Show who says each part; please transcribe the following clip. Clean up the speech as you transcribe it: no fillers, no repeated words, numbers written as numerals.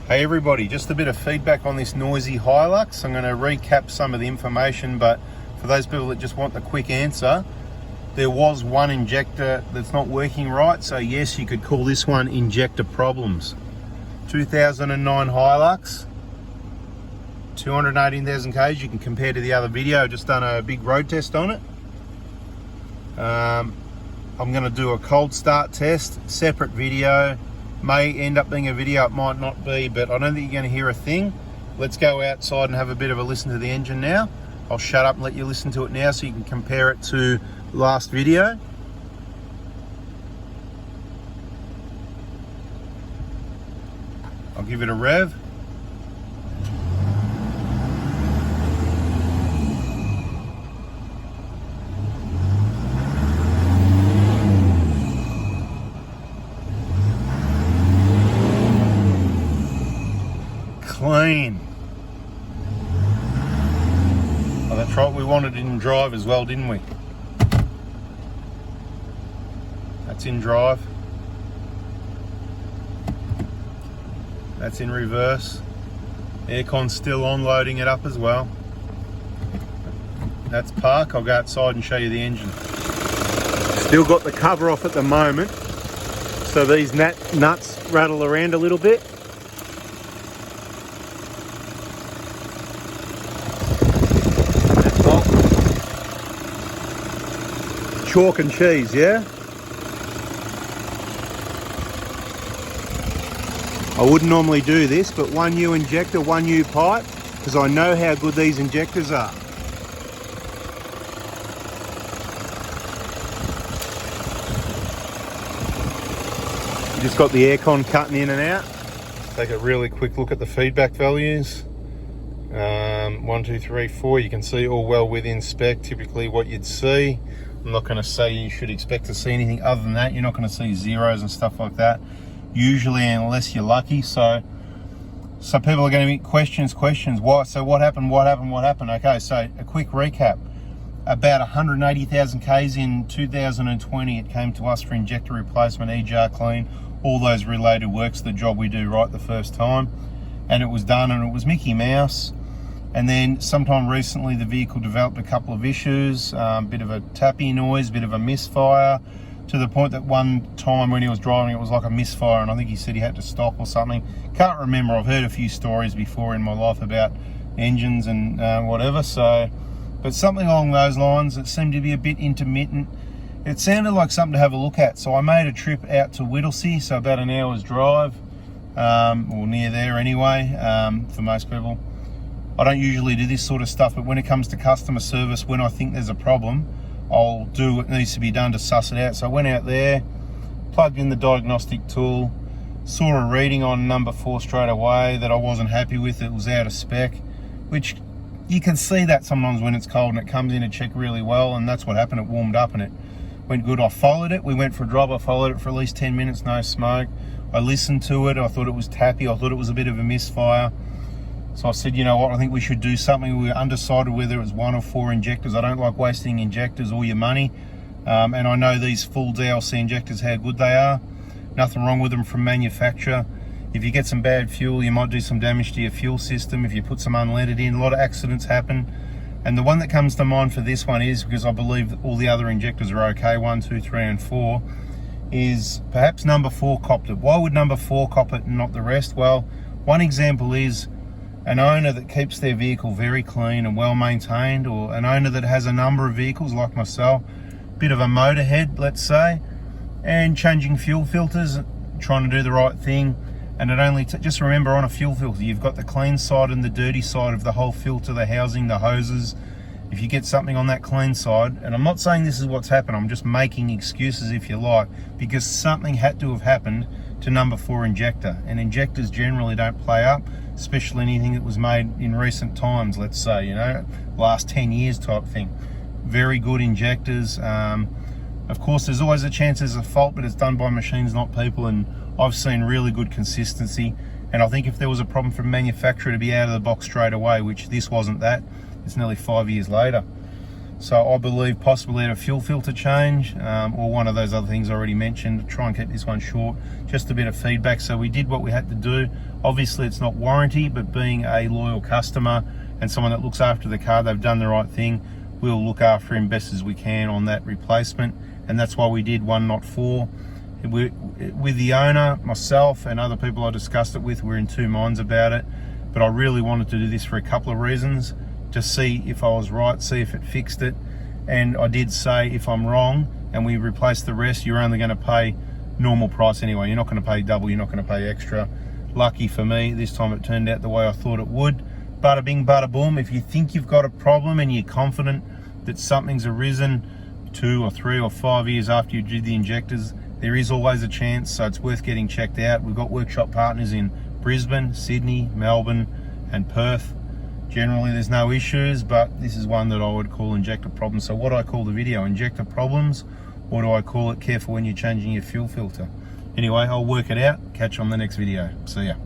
Speaker 1: Hey everybody, just a bit of feedback on this noisy Hilux. I'm going to recap some of the information, but for those people that just want the quick answer, there was one injector that's not working right, so yes, you could call this one injector problems. 2009 Hilux, 218,000 k's. You can compare to the other video. I've just done a big road test on it. I'm going to do a cold start test, separate video. May end up being a video, it might not be, but I don't think you're going to hear a thing. Let's go outside and have a bit of a listen to the engine now. I'll shut up and let you listen to it now so you can compare it to the last video. I'll give it a rev. Clean. Oh, that's right, we wanted it in drive as well, didn't we? That's in drive. That's in reverse. Aircon's still on, loading it up as well. That's park. I'll go outside and show you the engine. Still got the cover off at the moment, so these nuts rattle around a little bit. Chalk and cheese, yeah? I wouldn't normally do this, but one new injector, one new pipe, because I know how good these injectors are. You just got the aircon cutting in and out. Take a really quick look at the feedback values. 1, 2, 3, 4, you can see all well within spec, typically what you'd see. I'm not going to say you should expect to see anything other than that. You're not going to see zeros and stuff like that, usually, unless you're lucky. So people are going to be questions. Why? So what happened? Okay, so a quick recap. About 180,000 Ks in 2020, it came to us for injector replacement, EJAR clean, all those related works, the job we do right the first time. And it was done, and it was Mickey Mouse. And then sometime recently, the vehicle developed a couple of issues, bit of a tappy noise, bit of a misfire, to the point that one time when he was driving, it was like a misfire, and I think he said he had to stop or something. Can't remember. I've heard a few stories before in my life about engines and whatever. So, but something along those lines. It seemed to be a bit intermittent. It sounded like something to have a look at. So I made a trip out to Whittlesea, so about an hour's drive, or near there anyway, for most people. I don't usually do this sort of stuff, but when it comes to customer service, when I think there's a problem, I'll do what needs to be done to suss it out. So I went out there, plugged in the diagnostic tool, saw a reading on number 4 straight away that I wasn't happy with. It was out of spec, which you can see that sometimes when it's cold and it comes in to check really well, and that's what happened. It warmed up and it went good. I followed it. We went for a drive. I followed it for at least 10 minutes, no smoke. I listened to it. I thought it was tappy. I thought it was a bit of a misfire. So I said, you know what, I think we should do something. We were undecided whether it was 1 or 4 injectors. I don't like wasting injectors or your money. And I know these full DLC injectors, how good they are. Nothing wrong with them from manufacturer. If you get some bad fuel, you might do some damage to your fuel system. If you put some unleaded in, a lot of accidents happen. And the one that comes to mind for this one is, because I believe that all the other injectors are okay, 1, 2, 3, and 4, is perhaps number 4 copped it. Why would number 4 cop it and not the rest? Well, one example is an owner that keeps their vehicle very clean and well maintained, or an owner that has a number of vehicles like myself, bit of a motorhead, let's say, and changing fuel filters, trying to do the right thing. And it only, just remember, on a fuel filter, you've got the clean side and the dirty side of the whole filter, the housing, the hoses. If you get something on that clean side, and I'm not saying this is what's happened, I'm just making excuses if you like, because something had to have happened to number 4 injector, and injectors generally don't play up, especially anything that was made in recent times, let's say, you know, last 10 years type thing. Very good injectors. Of course, there's always a chance there's a fault, but it's done by machines, not people, and I've seen really good consistency. And I think if there was a problem from manufacturer, to be out of the box straight away, which this wasn't that. It's nearly 5 years later. So I believe possibly a fuel filter change, or one of those other things I already mentioned. Try and keep this one short, just a bit of feedback. So we did what we had to do. Obviously it's not warranty, but being a loyal customer and someone that looks after the car, they've done the right thing. We'll look after him best as we can on that replacement, and that's why we did 1, not 4. With the owner, myself, and other people I discussed it with, we're in two minds about it. But I really wanted to do this for a couple of reasons, to see if I was right, see if it fixed it. And I did say, if I'm wrong and we replace the rest, you're only going to pay normal price anyway. You're not going to pay double, you're not going to pay extra. Lucky for me, this time it turned out the way I thought it would. Bada bing, bada boom. If you think you've got a problem and you're confident that something's arisen 2 or 3 or 5 years after you did the injectors, there is always a chance, so it's worth getting checked out. We've got workshop partners in Brisbane, Sydney, Melbourne and Perth. Generally there's no issues, but this is one that I would call injector problems. So what do I call the video? Injector problems, or do I call it careful when you're changing your fuel filter? Anyway, I'll work it out. Catch you on the next video. See ya.